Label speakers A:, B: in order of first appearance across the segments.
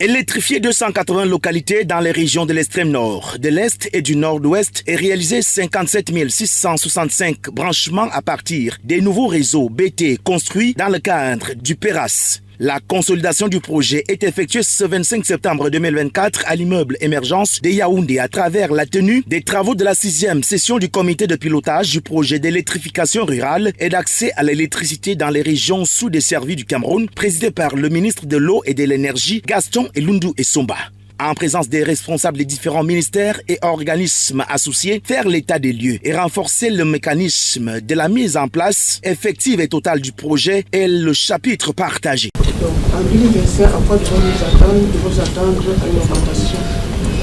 A: Électrifier 280 localités dans les régions de l'extrême nord, de l'est et du nord-ouest et réaliser 57 665 branchements à partir des nouveaux réseaux BT construits dans le cadre du PERAS. La consolidation du projet est effectuée ce 25 septembre 2024 à l'immeuble Émergence de Yaoundé à travers la tenue des travaux de la 6e session du comité de pilotage du projet d'électrification rurale et d'accès à l'électricité dans les régions sous-desservies du Cameroun, présidé par le ministre de l'Eau et de l'Énergie Gaston Elundu Essomba. En présence des responsables des différents ministères et organismes associés, faire l'état des lieux et renforcer le mécanisme de la mise en place effective et totale du projet est le chapitre partagé.
B: Donc, en 2025, à quoi devons-nous attendre à une augmentation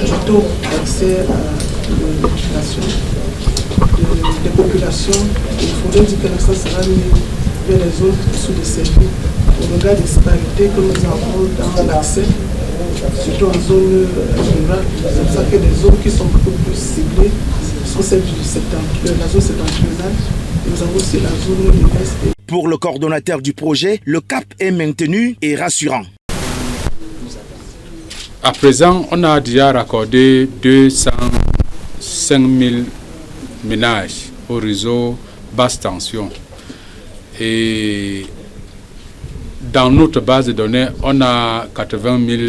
B: du taux d'accès à l'éducation des populations. Il faudrait dire que l'accent sera mis vers les zones sous-desservies au regard des disparités que nous avons dans l'accès, surtout en zone rurale. C'est pour ça que les zones qui sont beaucoup plus ciblées sont celles de la zone septentrionale. Nous avons aussi la zone de l'Est.
A: Pour le coordonnateur du projet, le cap est maintenu et rassurant.
C: À présent, on a déjà raccordé 205 000 ménages au réseau basse tension. Et dans notre base de données, on a 80 000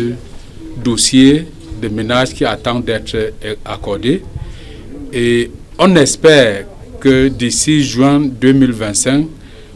C: dossiers de ménages qui attendent d'être accordés. Et on espère que d'ici juin 2025,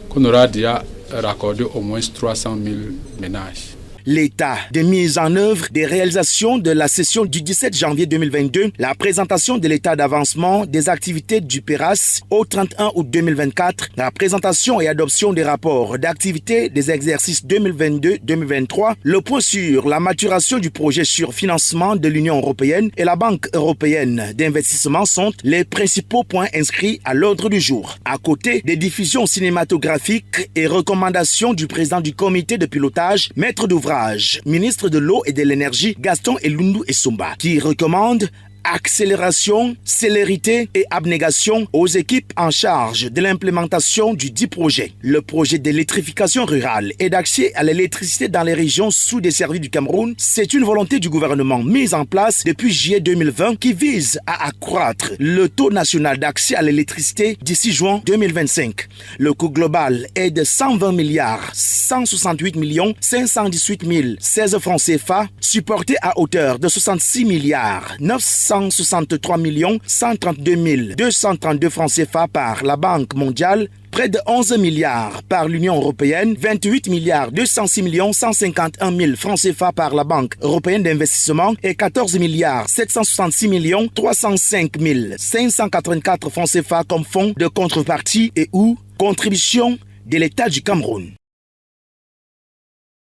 C: qu'on aura déjà raccordé au moins 300 000 ménages.
A: L'état de mise en œuvre des réalisations de la session du 17 janvier 2022, la présentation de l'état d'avancement des activités du PERAS au 31 août 2024, la présentation et adoption des rapports d'activité des exercices 2022-2023, le point sur la maturation du projet sur financement de l'Union européenne et la Banque européenne d'investissement sont les principaux points inscrits à l'ordre du jour. À côté des diffusions cinématographiques et recommandations du président du comité de pilotage, maître d'ouvrage, ministre de l'Eau et de l'Énergie Gaston Elundu Essomba, qui recommande accélération, célérité et abnégation aux équipes en charge de l'implémentation du dit projet. Le projet d'électrification rurale et d'accès à l'électricité dans les régions sous-desservies du Cameroun, c'est une volonté du gouvernement mise en place depuis juillet 2020 qui vise à accroître le taux national d'accès à l'électricité d'ici juin 2025. Le coût global est de 120 milliards 168 millions 518 016 francs CFA, supporté à hauteur de 66 milliards 963 132 232 francs CFA par la Banque mondiale, près de 11 milliards par l'Union européenne, 28 milliards 206 151 000 francs CFA par la Banque européenne d'investissement et 14 milliards 766 305 584 francs CFA comme fonds de contrepartie et ou contribution de l'État du Cameroun.